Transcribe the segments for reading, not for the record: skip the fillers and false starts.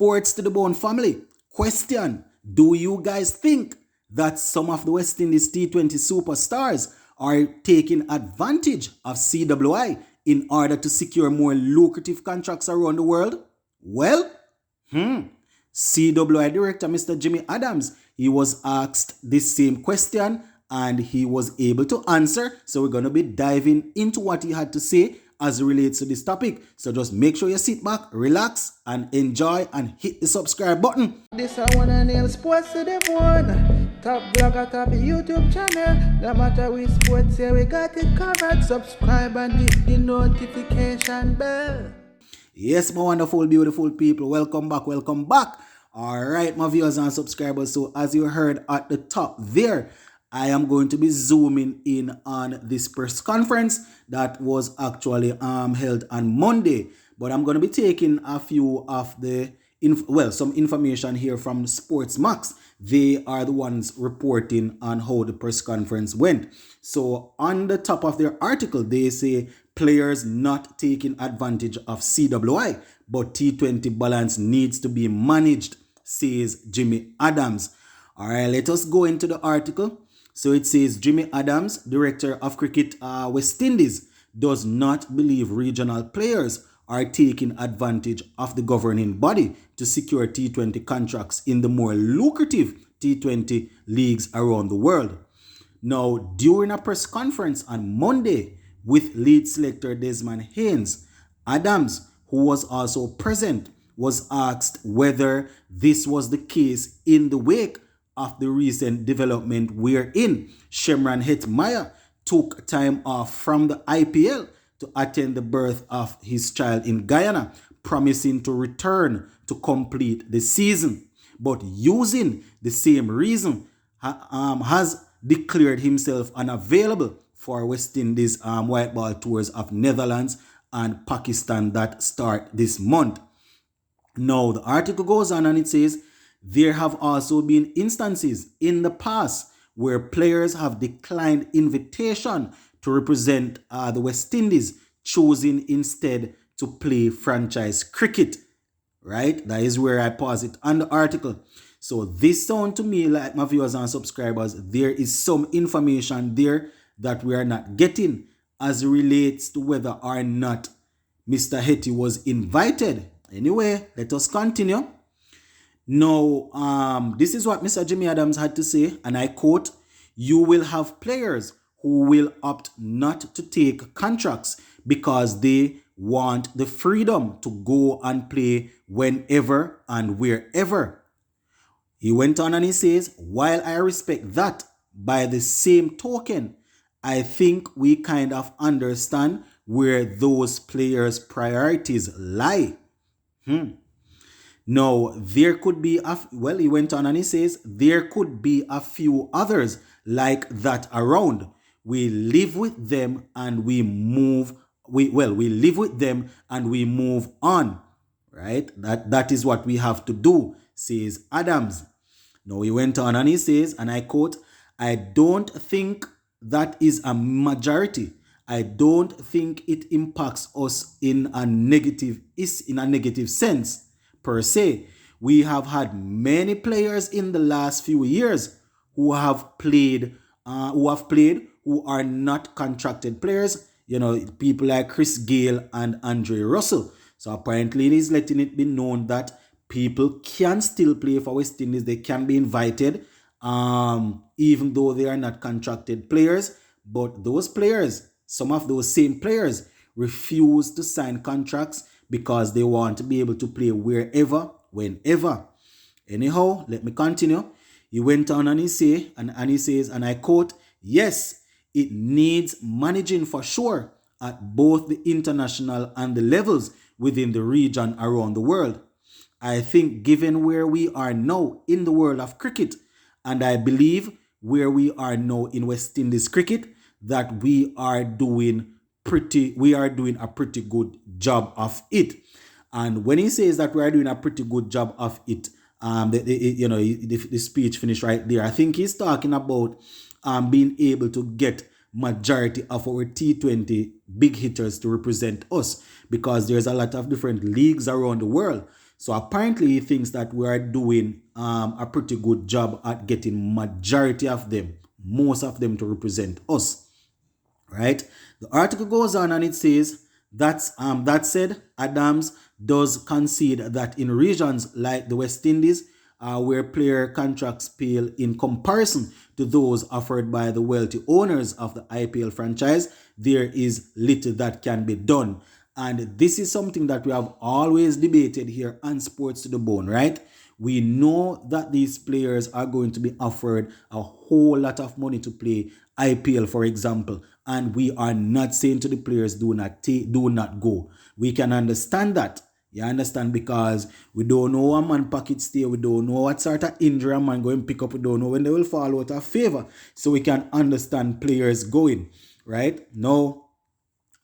Sports to the Bone family. Question: do you guys think that some of the West Indies T20 superstars are taking advantage of CWI in order to secure more lucrative contracts around the world? Well, CWI director Mr. Jimmy Adams, he was asked this same question and he was able to answer. So we're going to be diving into what he had to say as it relates to this topic. So just make sure you sit back, relax, and enjoy, and hit the subscribe button. This I wanna name Sports to the Bone. Top blogger, top YouTube channel. No matter which sports here, we got it covered. Subscribe and hit the notification bell. Yes, my wonderful, beautiful people. Welcome back, welcome back. All right, my viewers and subscribers. So as you heard at the top there, I am going to be zooming in on this press conference that was actually held on Monday. But I'm going to be taking a few of the, some information here from Sportsmax. They are the ones reporting on how the press conference went. So on the top of their article, they say players not taking advantage of CWI, but T20 balance needs to be managed, says Jimmy Adams. All right, let us go into the article. So it says Jimmy Adams, director of cricket West Indies, does not believe regional players are taking advantage of the governing body to secure T20 contracts in the more lucrative T20 leagues around the world. Now, during a press conference on Monday with lead selector Desmond Haynes, Adams, who was also present, was asked whether this was the case in the wake of the recent development wherein Shemran Hetmyer took time off from the IPL to attend the birth of his child in Guyana, promising to return to complete the season, but using the same reason has declared himself unavailable for West Indies white ball tours of Netherlands and Pakistan that start this month. Now, the article goes on and it says, there have also been instances in the past where players have declined invitation to represent the West Indies, choosing instead to play franchise cricket. Right? That is where I pause it on the article. So this sounds to me like, my viewers and subscribers, there is some information there that we are not getting as it relates to whether or not Mr. Hetty was invited. Anyway, let us continue. Now, this is what Mr. Jimmy Adams had to say, and I quote, "You will have players who will opt not to take contracts because they want the freedom to go and play whenever and wherever." He went on and he says, "While I respect that, by the same token, I think we kind of understand where those players' priorities lie." Now, there could be, he went on and he says, there could be a few others like that around. We live with them and we move, we live with them and we move on, right? That is what we have to do, says Adams. Now, he went on and he says, and I quote, "I don't think that is a majority. I don't think it impacts us in a negative sense. Per se, we have had many players in the last few years who have played, who are not contracted players. You know, people like Chris Gale and Andre Russell. So apparently, it is letting it be known that people can still play for West Indies. They can be invited, even though they are not contracted players. But those players, some of those same players, refuse to sign contracts because they want to be able to play wherever, whenever. Anyhow, let me continue. He went on and he says, and I quote, "Yes, it needs managing for sure at both the international and the levels within the region around the world. I think given where we are now in the world of cricket, and I believe where we are now in West Indies cricket, that we are doing a pretty good job of it." And when he says that we are doing a pretty good job of it, the speech finished right there. I think he's talking about being able to get majority of our T20 big hitters to represent us, because there's a lot of different leagues around the world. So apparently he thinks that we are doing a pretty good job at getting majority of them, most of them to represent us, right? The article goes on and it says that said, Adams does concede that in regions like the West Indies, where player contracts pale in comparison to those offered by the wealthy owners of the IPL franchise, there is little that can be done. And this is something that we have always debated here on Sports to the Bone, right? We know that these players are going to be offered a whole lot of money to play IPL, for example, and we are not saying to the players do not go. We can understand that. You understand? Because we don't know a man pocket stay, we don't know what sort of injury a man going to pick up, we don't know when they will fall out of favor. So we can understand players going, right? Now,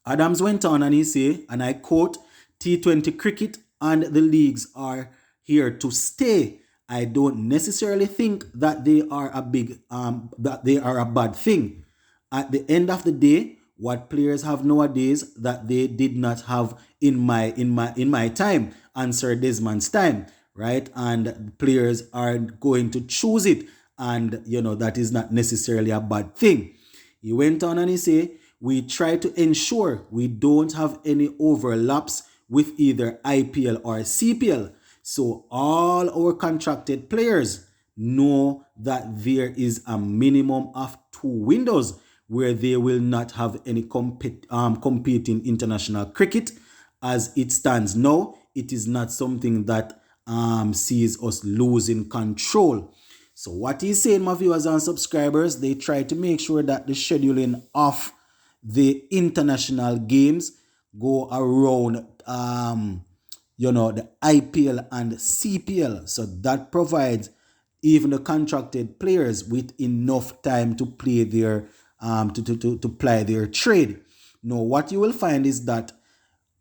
Adams went on and he said, and I quote, T20 cricket and the leagues are here to stay. I don't necessarily think that they are a bad thing. At the end of the day, what players have nowadays that they did not have in my time and Sir Desmond's time, right? And players are going to choose it, and that is not necessarily a bad thing. He went on and he said, we try to ensure we don't have any overlaps with either IPL or CPL. So all our contracted players know that there is a minimum of 2 windows where they will not have any competing international cricket. As it stands now, it is not something that sees us losing control. So what he's saying, my viewers and subscribers, they try to make sure that the scheduling of the international games go around the IPL and CPL. So that provides even the contracted players with enough time to play their to play their trade. Now, what you will find is that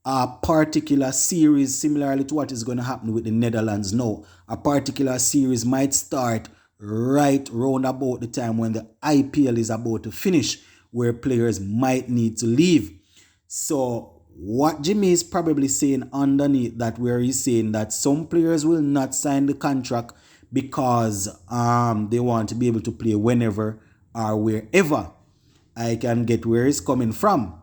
a particular series, similarly to what is going to happen with the Netherlands now, a particular series might start right round about the time when the IPL is about to finish, where players might need to leave. So what Jimmy is probably saying underneath that, where he's saying that some players will not sign the contract because they want to be able to play whenever or wherever. I can get where he's coming from.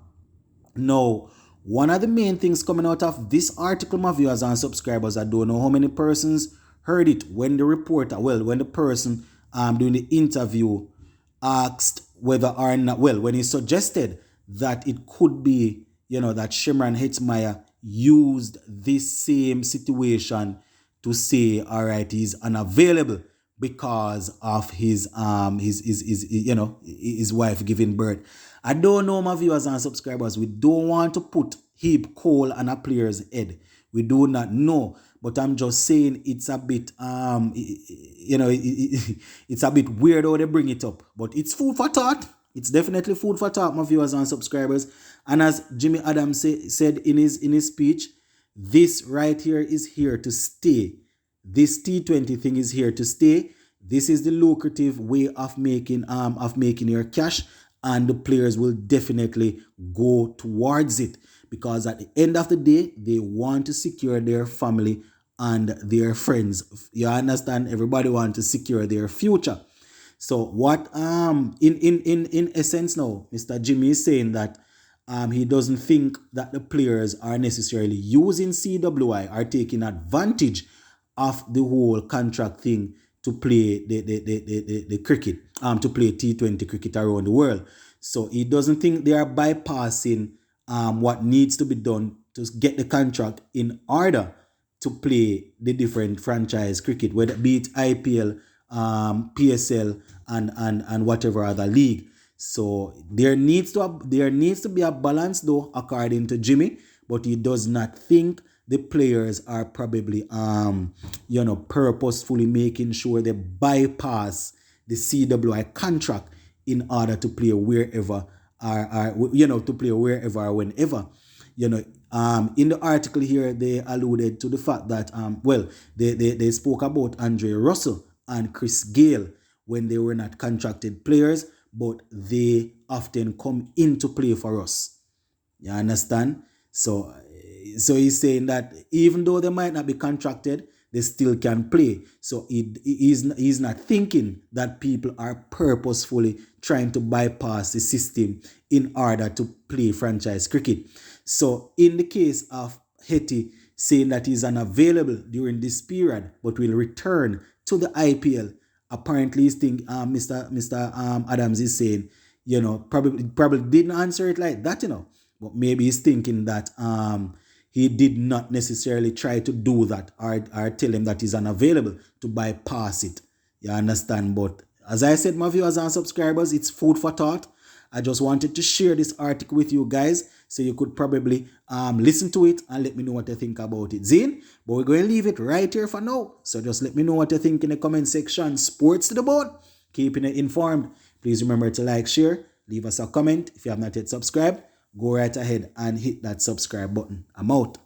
Now, one of the main things coming out of this article, my viewers and subscribers, I don't know how many persons heard it when the person doing the interview asked whether or not, when he suggested that it could be, that Shimron Hetmeyer used this same situation to say, all right, he's unavailable because of his wife giving birth. I don't know, my viewers and subscribers. We don't want to put heap coal on a player's head. We do not know, but I'm just saying it's a bit it's a bit weird how they bring it up. But it's food for thought. It's definitely food for thought, my viewers and subscribers. And as Jimmy Adams said in his speech, this right here is here to stay. This T20 thing is here to stay. This is the lucrative way of making your cash, and the players will definitely go towards it, because at the end of the day, they want to secure their family and their friends. You understand? Everybody wants to secure their future. So what in essence now, Mr. Jimmy is saying that he doesn't think that the players are necessarily using CWI or taking advantage of the whole contract thing to play the cricket, to play T20 cricket around the world. So he doesn't think they are bypassing what needs to be done to get the contract in order to play the different franchise cricket, whether it be it IPL, PSL, and whatever other league. So there needs to be a balance, though, according to Jimmy, but he does not think the players are probably purposefully making sure they bypass the CWI contract in order to play wherever to play wherever or whenever. In the article here, they alluded to the fact that they spoke about Andre Russell and Chris Gayle when they were not contracted players, but they often come into play for us. You understand? So So he's saying that even though they might not be contracted, they still can play. So he's not thinking that people are purposefully trying to bypass the system in order to play franchise cricket. So in the case of Hetty saying that he's unavailable during this period but will return to the IPL, apparently he's Mr. Adams is saying, probably didn't answer it like that, but maybe he's thinking that he did not necessarily try to do that or tell him that he's unavailable to bypass it. You understand? But as I said, my viewers and subscribers, it's food for thought. I just wanted to share this article with you guys so you could probably listen to it and let me know what you think about it. Zine, but we're going to leave it right here for now. So just let me know what you think in the comment section. Sports to the board, keeping it informed. Please remember to like, share, leave us a comment. If you have not yet subscribed, go right ahead and hit that subscribe button. I'm out.